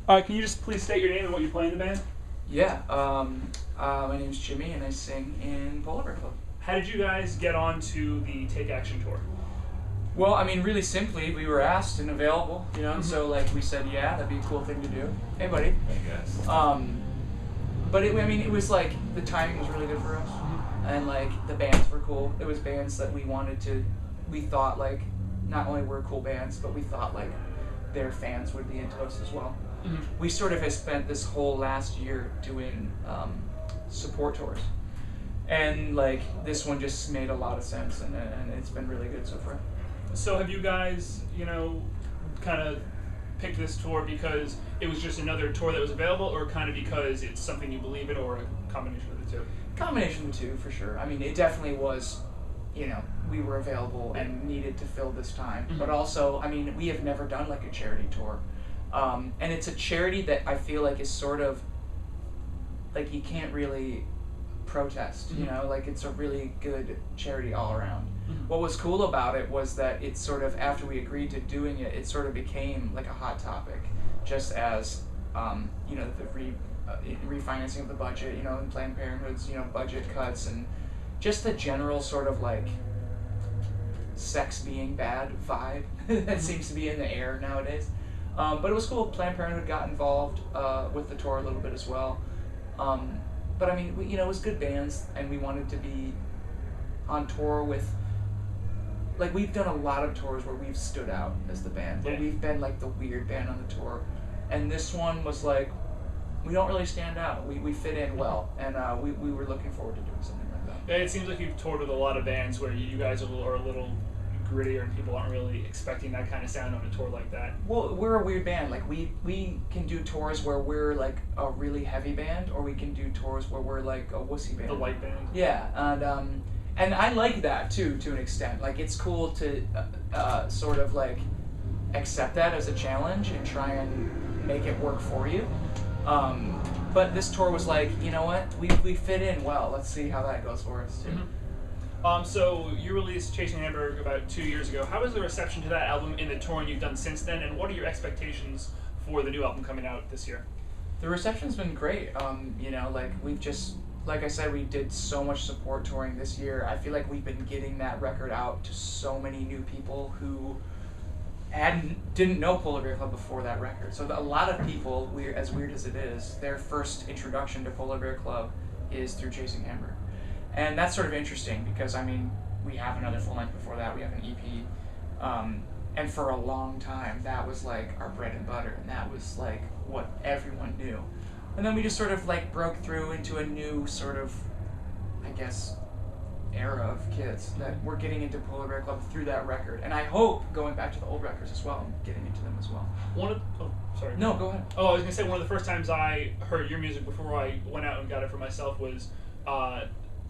Can you just please state your name and what you play in the band? Yeah, my name's Jimmy and I sing in Polar Bear Club. How did you guys get on to the Take Action tour? Well, I mean, really simply, we were asked and available, you know, so like we said, yeah, that'd be a cool thing to do. Hey, buddy. Hey guys. But it was like the timing was really good for us, and like the bands were cool. It was bands that we thought like not only were cool bands, but we thought like their fans would be into us as well. We sort of have spent this whole last year doing support tours, and like this one just made a lot of sense, and it's been really good so far. So have you guys, kind of picked this tour because it was just another tour that was available, or kind of because it's something you believe in, or a combination of the two? Combination of the two, for sure. I mean, it definitely was, we were available and needed to fill this time. But also, I mean, we have never done like a charity tour. And it's a charity that I feel like is sort of, like you can't really protest, like it's a really good charity all around. What was cool about it was that it sort of, after we agreed to doing it, it sort of became like a hot topic, just as, the refinancing of the budget, and Planned Parenthood's, budget cuts, and just the general sort of like sex being bad vibe that seems to be in the air nowadays. But it was cool. Planned Parenthood got involved with the tour a little bit as well. But I mean, it was good bands, and we wanted to be on tour with, like, we've done a lot of tours where we've stood out as the band, where we've been like the weird band on the tour. And this one was like, we don't really stand out. We fit in well, and we were looking forward to doing something like that. Yeah, it seems like you've toured with a lot of bands where you guys are a little grittier, and people aren't really expecting that kind of sound on a tour like that. Well, we're a weird band. Like we can do tours where we're like a really heavy band, or we can do tours where we're like a wussy band. The light band. Yeah, and I like that too, to an extent. Like it's cool to sort of like accept that as a challenge and try and make it work for you. But this tour was like, you know what, we fit in well. Let's see how that goes for us too. So you released Chasing Hamburg about 2 years ago. How was the reception to that album in the touring you've done since then, and what are your expectations for the new album coming out this year? The reception's been great. Like I said, we did so much support touring this year. I feel like we've been getting that record out to so many new people who didn't know Polar Bear Club before that record. So a lot of people, as weird as it is, their first introduction to Polar Bear Club is through Chasing Hamburg. And that's sort of interesting because, I mean, we have another full length before that. We have an EP. And for a long time, that was like our bread and butter. And that was like what everyone knew. And then we just sort of like broke through into a new sort of, I guess, era of kids that were getting into Polar Bear Club through that record. And I hope going back to the old records as well and getting into them as well. Sorry. No, go ahead. Oh, I was going to say, one of the first times I heard your music before I went out and got it for myself was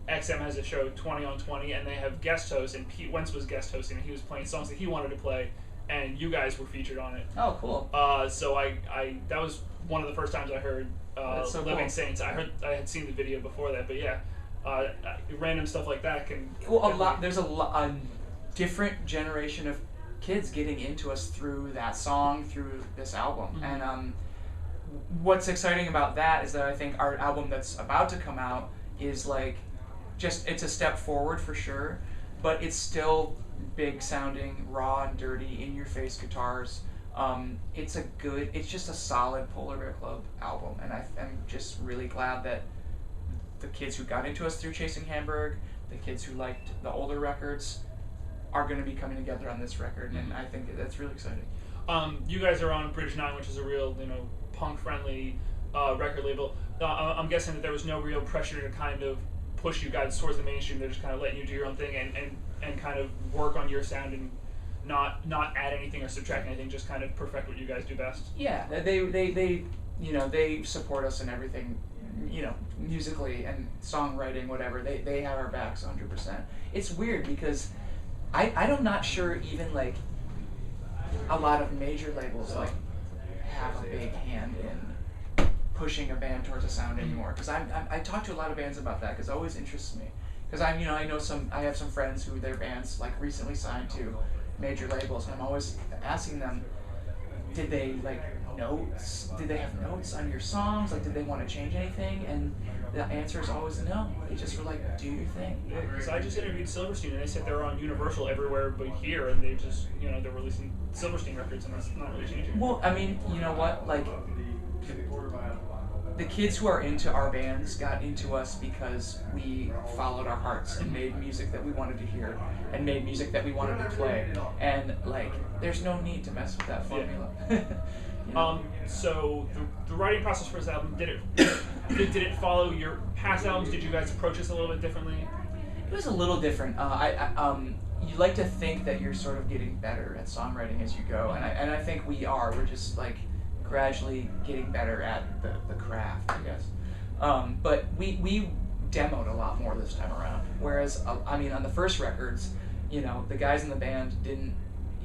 XM has a show, 20 on 20, and they have guest hosts, and Pete Wentz was guest hosting, and he was playing songs that he wanted to play, and you guys were featured on it. Oh, cool. So that was one of the first times I heard so Living cool. Saints. I had seen the video before that, but yeah, random stuff like that can. Well, there's a different generation of kids getting into us through that song, through this album, and what's exciting about that is that I think our album that's about to come out is like, it's a step forward for sure, but it's still big sounding, raw and dirty, in your face guitars. It's just a solid Polar Bear Club album, and I'm just really glad that the kids who got into us through Chasing Hamburg, the kids who liked the older records, are going to be coming together on this record, and I think that's really exciting. You guys are on British 9, which is a real, punk-friendly record label. I'm guessing that there was no real pressure to kind of push you guys towards the mainstream. They're just kind of letting you do your own thing and kind of work on your sound and not add anything or subtract anything, just kind of perfect what you guys do best. Yeah, they support us in everything, musically and songwriting, whatever. They have our backs 100%. It's weird because I'm not sure even like a lot of major labels like have a big hand in pushing a band towards a sound anymore. Because I talk to a lot of bands about that because it always interests me. Because I have some friends who their bands like recently signed to major labels, and I'm always asking them, did they like notes? Did they have notes on your songs? Like, did they want to change anything? And the answer is always no. They just were like, do your thing. Because I just interviewed Silverstein, and they said they were on Universal everywhere but here, and they just, they're releasing Silverstein records, and that's not really changing. Well, I mean, you know what? Like, the kids who are into our bands got into us because we followed our hearts and made music that we wanted to hear and made music that we wanted to play. And, like, there's no need to mess with that formula. So the writing process for this album, did it follow your past albums? Did you guys approach this a little bit differently? It was a little different. You like to think that you're sort of getting better at songwriting as you go, and I think we are. We're just like gradually getting better at the craft, I guess. But we demoed a lot more this time around. Whereas, on the first records, the guys in the band didn't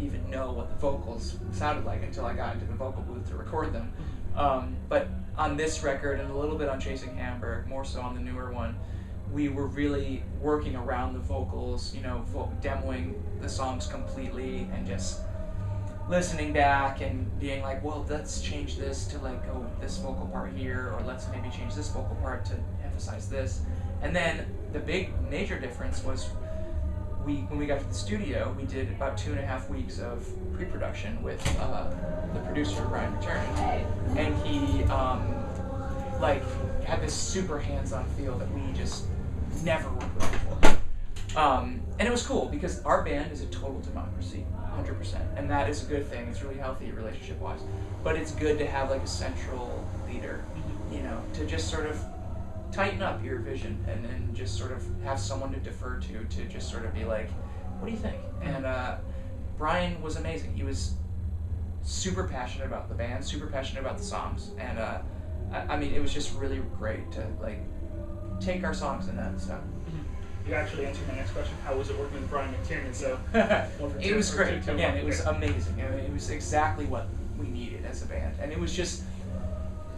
even know what the vocals sounded like until I got into the vocal booth to record them. But on this record and a little bit on Chasing Hamburg, more so on the newer one, we were really working around the vocals, demoing the songs completely and just listening back and being like, well, let's change this to like, this vocal part here, or let's maybe change this vocal part to emphasize this. And then the big major difference was when we got to the studio, we did about 2.5 weeks of pre-production with the producer, Brian McTernan, and he had this super hands-on feel that we just never worked with before. And it was cool because our band is a total democracy, 100%, and that is a good thing. It's really healthy relationship-wise, but it's good to have like a central leader, to just sort of tighten up your vision and just sort of have someone to defer to just sort of be like, what do you think? And Brian was amazing. He was super passionate about the band, super passionate about the songs, and it was just really great to like take our songs and that stuff. You actually answered my next question. How was it working with Brian McTiernan? So it was great. Again, it was amazing. It was exactly what we needed as a band, and it was just,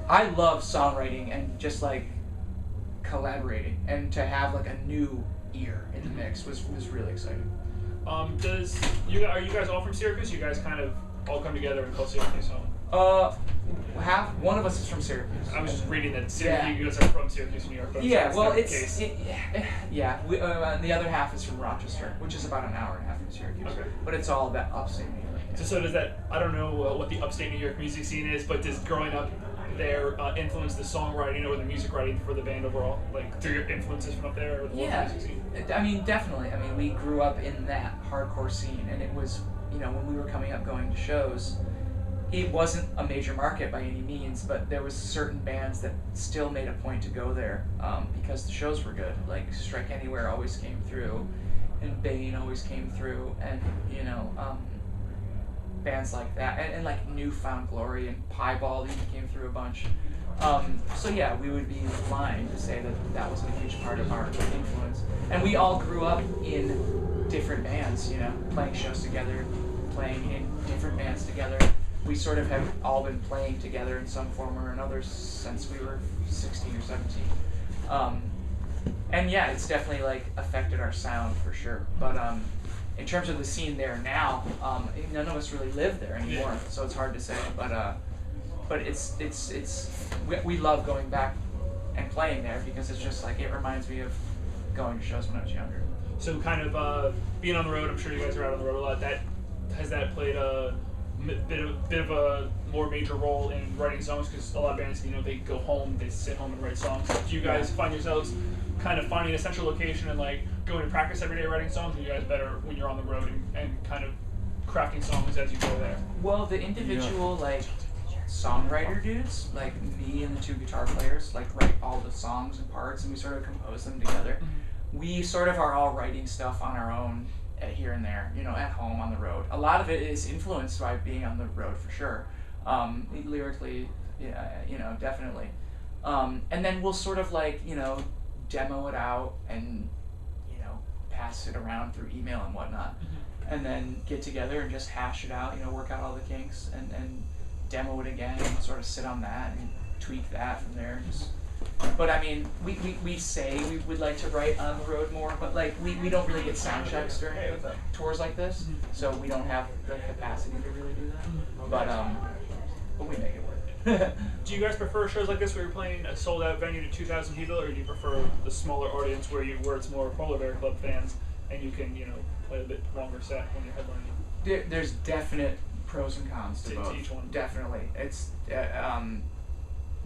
I love songwriting and just like collaborating, and to have like a new ear in the mix was really exciting. Are you guys all from Syracuse? You guys kind of all come together and call Syracuse home? One of us is from Syracuse. I was just reading that you guys are from Syracuse, New York. But yeah, well, the other half is from Rochester, which is about an hour and a half from Syracuse. Okay. But it's all about upstate New York. Yeah. So does that? I don't know what the upstate New York music scene is, but does growing up there influence the songwriting or the music writing for the band overall? Like through your influences from up there, or the music scene? Definitely. We grew up in that hardcore scene, and it was, when we were coming up going to shows, it wasn't a major market by any means, but there was certain bands that still made a point to go there because the shows were good. Like Strike Anywhere always came through, and Bane always came through, and bands like that, and like Newfound Glory and Piebald even came through a bunch. So yeah, we would be lying to say that wasn't a huge part of our influence. And we all grew up in different bands, playing shows together, playing in different bands together. We sort of have all been playing together in some form or another since we were 16 or 17. And yeah, it's definitely like affected our sound for sure. But in terms of the scene there now, none of us really live there anymore, so it's hard to say. But we love going back and playing there because it's just like, it reminds me of going to shows when I was younger. So kind of being on the road, I'm sure you guys are out on the road a lot. Has that played a bit of a more major role in writing songs? Because a lot of bands, they go home, they sit home and write songs. Do you guys find yourselves kind of finding a central location and like going to practice every day writing songs? Or are you guys better when you're on the road and kind of crafting songs as you go there? Well, the individual like songwriter dudes, like me and the two guitar players, like write all the songs and parts, and we sort of compose them together. Mm-hmm. We sort of are all writing stuff on our own here and there, at home, on the road. A lot of it is influenced by being on the road for sure. Lyrically, definitely. And then we'll sort of like, demo it out and, pass it around through email and whatnot. Mm-hmm. And then get together and just hash it out, work out all the kinks and demo it again and sort of sit on that and tweak that from there. But we say we would like to write on the road more, but like we don't really get sound checks during tours like this, so we don't have the capacity to really do that. But we make it work. Do you guys prefer shows like this where you're playing a sold out venue to 2,000 people, or do you prefer the smaller audience where it's more Polar Bear Club fans and you can play a bit longer set when you're headlining? There's definite pros and cons to both. each one. Definitely, it's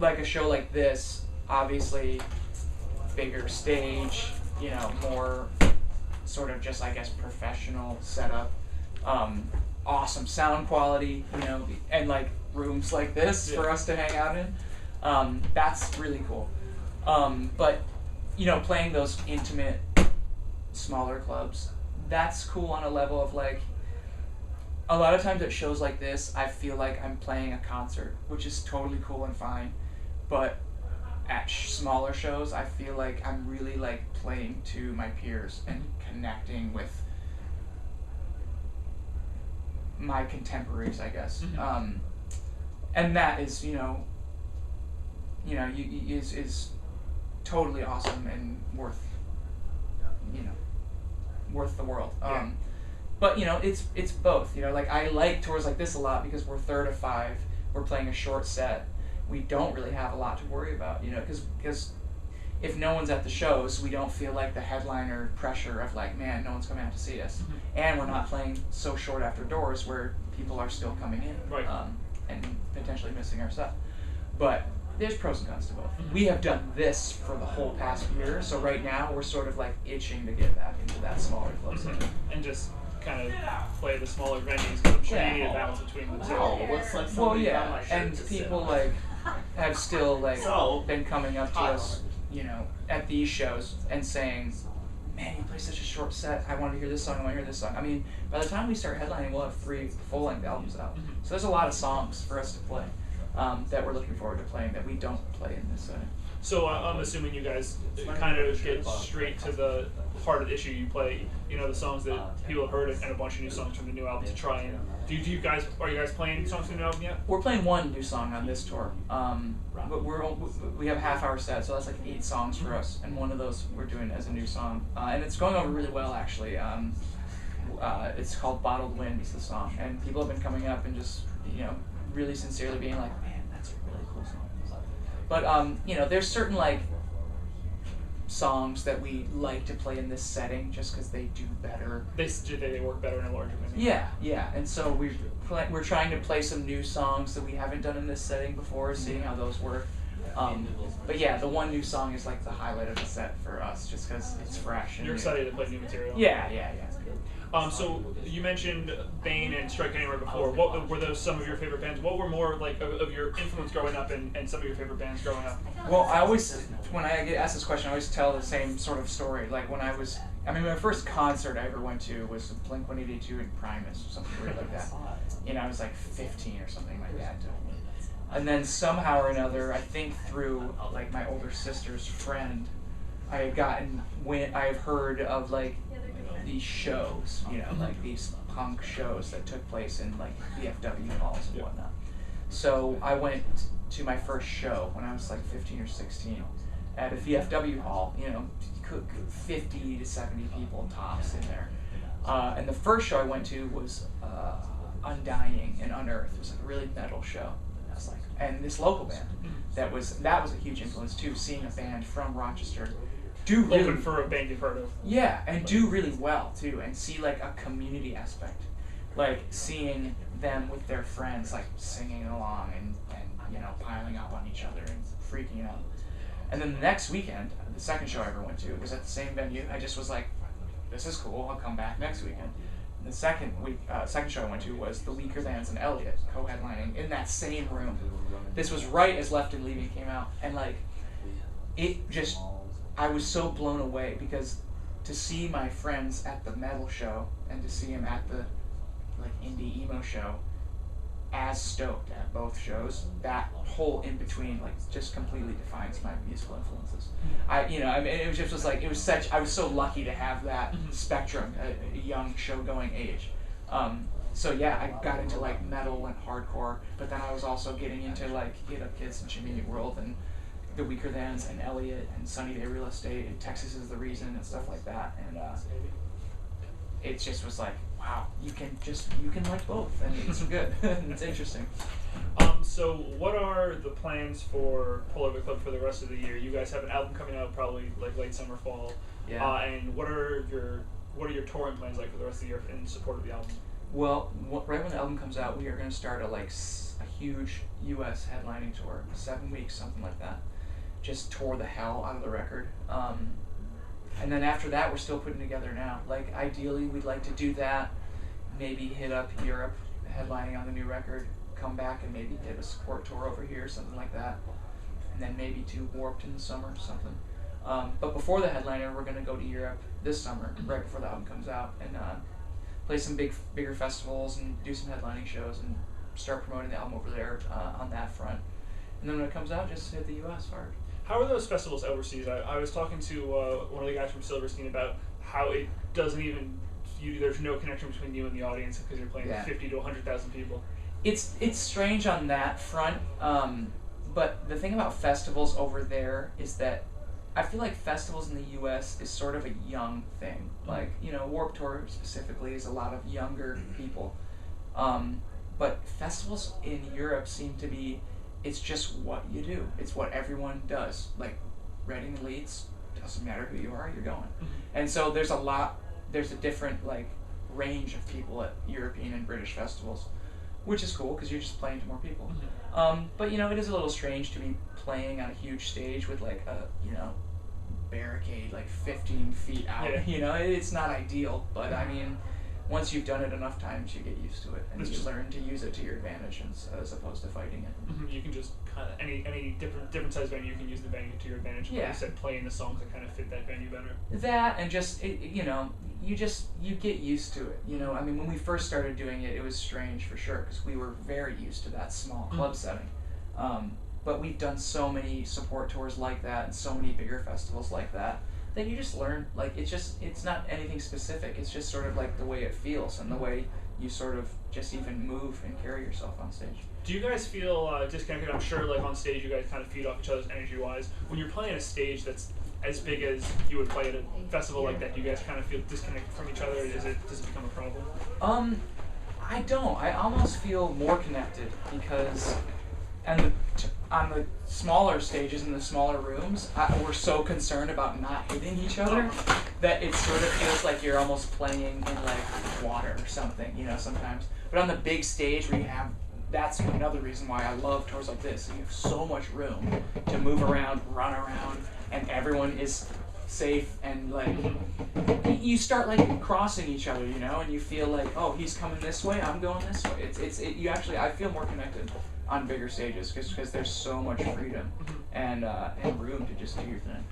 like a show like this. Obviously, bigger stage. More sort of just, I guess, professional setup. Awesome sound quality. And like rooms like this for us to hang out in. That's really cool. But playing those intimate, smaller clubs, that's cool on a level of like. A lot of times at shows like this, I feel like I'm playing a concert, which is totally cool and fine. But at smaller shows, I feel like I'm really like playing to my peers and connecting with my contemporaries, I guess. Mm-hmm. And that is, is totally awesome and worth the world. Yeah. But it's both. Like I like tours like this a lot because we're third of 5. We're playing a short set. We don't really have a lot to worry about. Because if no one's at the shows, we don't feel like the headliner pressure of like, man, no one's coming out to see us, and we're not playing so short after doors where people are still coming in, right. And potentially missing our stuff. But there's pros and cons to both. We have done this for the whole past year, so right now we're sort of like itching to get back into that smaller club scene. And just kind of play the smaller venues, because I'm sure you need a balance between the two. Well, yeah, and people like have still like been coming up to us, at these shows and saying, "Man, you play such a short set. I want to hear this song. I want to hear this song." I mean, by the time we start headlining, we'll have 3 full-length albums out. So there's a lot of songs for us to play that we're looking forward to playing that we don't play in this setting. So I'm assuming you guys kind of get straight to the heart of the issue. You play, the songs that people have heard and a bunch of new songs from the new album to try and. Are you guys playing songs from the new album yet? We're playing one new song on this tour, but we have a half-hour set, so that's like 8 songs for us, and one of those we're doing as a new song, and it's going over really well actually. It's called "Bottled Wind" is the song, and people have been coming up and just really sincerely being like, "Man, that's a really cool song." But there's certain like songs that we like to play in this setting just because they do better. They work better in a larger venue. Yeah, and so we're trying to play some new songs that we haven't done in this setting before, seeing how those work. But yeah, the one new song is like the highlight of the set for us, just because it's fresh. And you're excited to play new material. Yeah. So you mentioned Bane and Strike Anywhere before. What were those some of your favorite bands? What were more like of your influence growing up and some of your favorite bands growing up? Well, when I get asked this question, I always tell the same sort of story. Like my first concert I ever went to was Blink-182 and Primus or something weird like that. I was like 15 or something. My dad told me. And then somehow or another, I think through like my older sister's friend, I have heard of like these shows, like these punk shows that took place in like VFW halls and whatnot. So I went to my first show when I was like 15 or 16 at a VFW hall, 50 to 70 people tops in there. And the first show I went to was Undying and Unearthed. It was like a really metal show. And this local band, that was a huge influence too, seeing a band from Rochester open for a band you've heard of. Yeah, and do really well too, and see like a community aspect, like seeing them with their friends, like singing along and piling up on each other and freaking out. And then the next weekend, the second show I ever went to was at the same venue. I just was like, this is cool. I'll come back next weekend. And the second show I went to was the Weaker Thans and Elliott co-headlining in that same room. This was right as Left and Leaving came out, and like I was so blown away because to see my friends at the metal show and to see them at the like indie emo show as stoked at both shows, that whole in between like just completely defines my musical influences. I was so lucky to have that spectrum at a young show going age. So yeah, I got into like metal and hardcore, but then I was also getting into like Get Up Kids and Jimmy Eat World and the Weaker Thans and Elliott and Sunny Day Real Estate and Texas Is the Reason and stuff like that. And it just was like, wow, you can like both, and it's good. It's interesting. So, what are the plans for Polar Bear Club for the rest of the year? You guys have an album coming out probably like late summer, fall. Yeah. And what are your touring plans like for the rest of the year in support of the album? Well, right when the album comes out, we are going to start a huge U.S. headlining tour, 7 weeks, something like that. Just tore the hell out of the record. And then after that, we're still putting together now. Like, ideally, we'd like to do that, maybe hit up Europe, headlining on the new record, come back and maybe hit a support tour over here, something like that. And then maybe do Warped in the summer or something. But before the headliner, we're going to go to Europe this summer, right before the album comes out, and play some bigger festivals and do some headlining shows and start promoting the album over there on that front. And then when it comes out, just hit the U.S. hard. How are those festivals overseas? I was talking to one of the guys from Silverstein about how it doesn't even there's no connection between you and the audience because you're playing 50 to 100,000 people. It's strange on that front, but the thing about festivals over there is that I feel like festivals in the U.S. is sort of a young thing. Like, Warped Tour specifically is a lot of younger people. But festivals in Europe seem to be, it's just what you do. It's what everyone does. Like, Reading and Leeds, doesn't matter who you are, you're going. Mm-hmm. And so there's a different, like, range of people at European and British festivals, which is cool because you're just playing to more people. Mm-hmm. But, it is a little strange to be playing on a huge stage with, like, a, barricade, like, 15 feet out. Yeah. It's not ideal, but, I mean, once you've done it enough times, you get used to it, and you learn to use it to your advantage as opposed to fighting it. Mm-hmm. You can just kind of any different size venue, you can use the venue to your advantage. Yeah. Like you said, playing the songs that kind of fit that venue better. That and just you get used to it. I mean, when we first started doing it, it was strange for sure because we were very used to that small club setting. But we've done so many support tours like that and so many bigger festivals like that. Then you just learn, like, it's not anything specific. It's just sort of like the way it feels and the way you sort of just even move and carry yourself on stage. Do you guys feel disconnected? I'm sure, like, on stage you guys kind of feed off each other's energy-wise. When you're playing a stage that's as big as you would play at a festival like that, do you guys kind of feel disconnected from each other? Does it become a problem? I don't. I almost feel more connected because on the smaller stages in the smaller rooms, we're so concerned about not hitting each other that it sort of feels like you're almost playing in, like, water or something, sometimes. But on the big stage that's another reason why I love tours like this. You have so much room to move around, run around, and everyone is safe and, like, you start, like, crossing each other, and you feel like, oh, he's coming this way, I'm going this way. I feel more connected on bigger stages because there's so much freedom and room to just do your thing.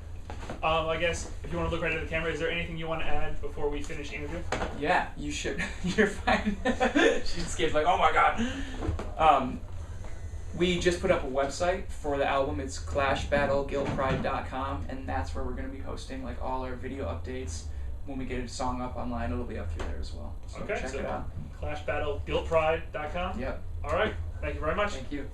I guess if you want to look right at the camera, is there anything you want to add before we finish the interview? Yeah, you should. You're fine. She's scared, like, oh my god. We just put up a website for the album. It's clashbattleguiltpride.com, and that's where we're going to be hosting, like, all our video updates. When we get a song up online, it'll be up through there as well. So check it out. clashbattleguiltpride.com? Yep. All right. Thank you very much. Thank you.